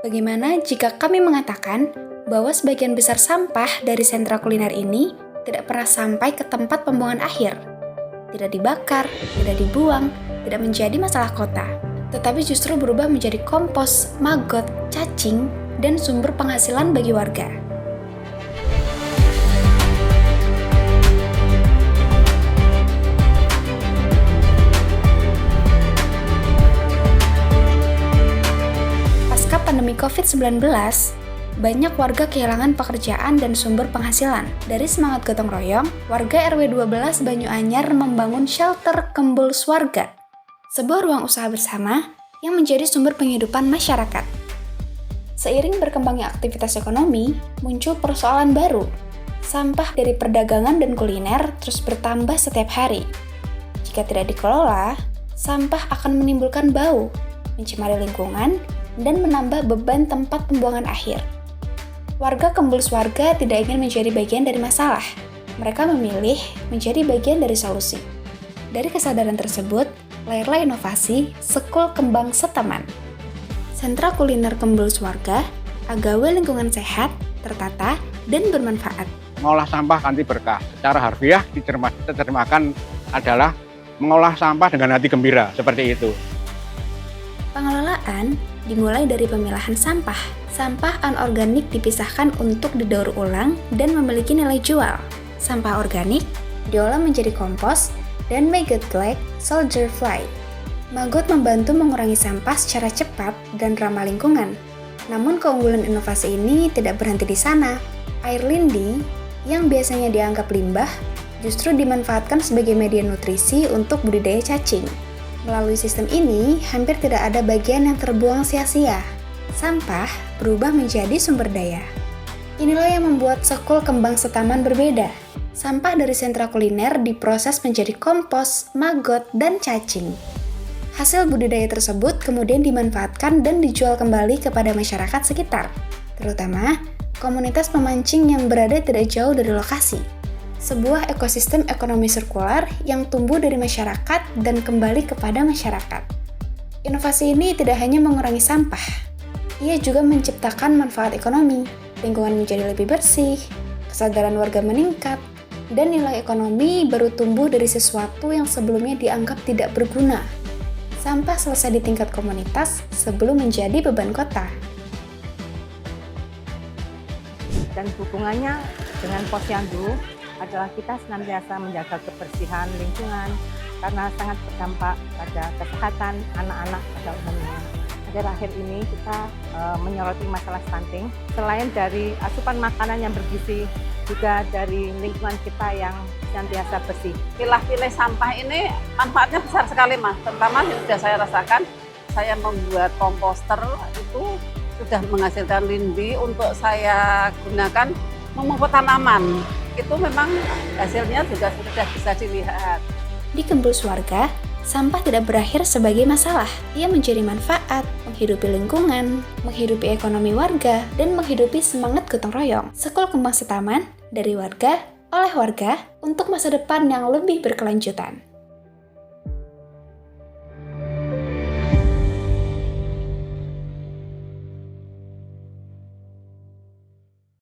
Bagaimana jika kami mengatakan bahwa sebagian besar sampah dari sentra kuliner ini tidak pernah sampai ke tempat pembuangan akhir? Tidak dibakar, tidak dibuang, tidak menjadi masalah kota, tetapi justru berubah menjadi kompos, maggot, cacing, dan sumber penghasilan bagi warga. Pasca pandemi COVID-19, banyak warga kehilangan pekerjaan dan sumber penghasilan. Dari semangat gotong royong, warga RW 12 Banyuanyar membangun shelter Kembul Swarga, sebuah ruang usaha bersama yang menjadi sumber penghidupan masyarakat. Seiring berkembangnya aktivitas ekonomi, muncul persoalan baru. Sampah dari perdagangan dan kuliner terus bertambah setiap hari. Jika tidak dikelola, sampah akan menimbulkan bau, mencemari lingkungan, dan menambah beban tempat pembuangan akhir. Warga Kembul Swarga tidak ingin menjadi bagian dari masalah. Mereka memilih menjadi bagian dari solusi. Dari kesadaran tersebut, lahirlah inovasi Sekul Kembang Setaman. Sentra kuliner Kembul Swarga agawe lingkungan sehat, tertata, dan bermanfaat. Mengolah sampah kanti berkah. Secara harfiah diterjemahkan adalah mengolah sampah dengan hati gembira, seperti itu. Pengelolaan dimulai dari pemilahan sampah. Sampah anorganik dipisahkan untuk didaur ulang dan memiliki nilai jual. Sampah organik diolah menjadi kompos dan maggot like soldier fly. Maggot membantu mengurangi sampah secara cepat dan ramah lingkungan. Namun keunggulan inovasi ini tidak berhenti di sana. Air lindi yang biasanya dianggap limbah justru dimanfaatkan sebagai media nutrisi untuk budidaya cacing. Melalui sistem ini, hampir tidak ada bagian yang terbuang sia-sia. Sampah berubah menjadi sumber daya. Inilah yang membuat Sekul Kembang Setaman berbeda. Sampah dari sentra kuliner diproses menjadi kompos, maggot, dan cacing. Hasil budidaya tersebut kemudian dimanfaatkan dan dijual kembali kepada masyarakat sekitar, terutama komunitas pemancing yang berada tidak jauh dari lokasi. Sebuah ekosistem ekonomi sirkular yang tumbuh dari masyarakat dan kembali kepada masyarakat. Inovasi ini tidak hanya mengurangi sampah, ia juga menciptakan manfaat ekonomi, lingkungan menjadi lebih bersih, kesadaran warga meningkat, dan nilai ekonomi baru tumbuh dari sesuatu yang sebelumnya dianggap tidak berguna. Sampah selesai di tingkat komunitas sebelum menjadi beban kota. Dan hubungannya dengan posyandu adalah kita senantiasa menjaga kebersihan lingkungan karena sangat berdampak pada kesehatan anak-anak pada umumnya. Akhir-akhir ini kita menyoroti masalah stunting. Selain dari asupan makanan yang bergizi, juga dari lingkungan kita yang senantiasa bersih. Pilah-pilih sampah ini manfaatnya besar sekali, Mas. Terutama yang sudah saya rasakan, saya membuat komposter itu sudah menghasilkan lindi untuk saya gunakan memupuk tanaman. Itu memang hasilnya juga sudah bisa dilihat. Di Kembul Swarga, sampah tidak berakhir sebagai masalah. Ia menjadi manfaat, menghidupi lingkungan, menghidupi ekonomi warga, dan menghidupi semangat gotong royong. Sekul Kembang Setaman, dari warga, oleh warga, untuk masa depan yang lebih berkelanjutan.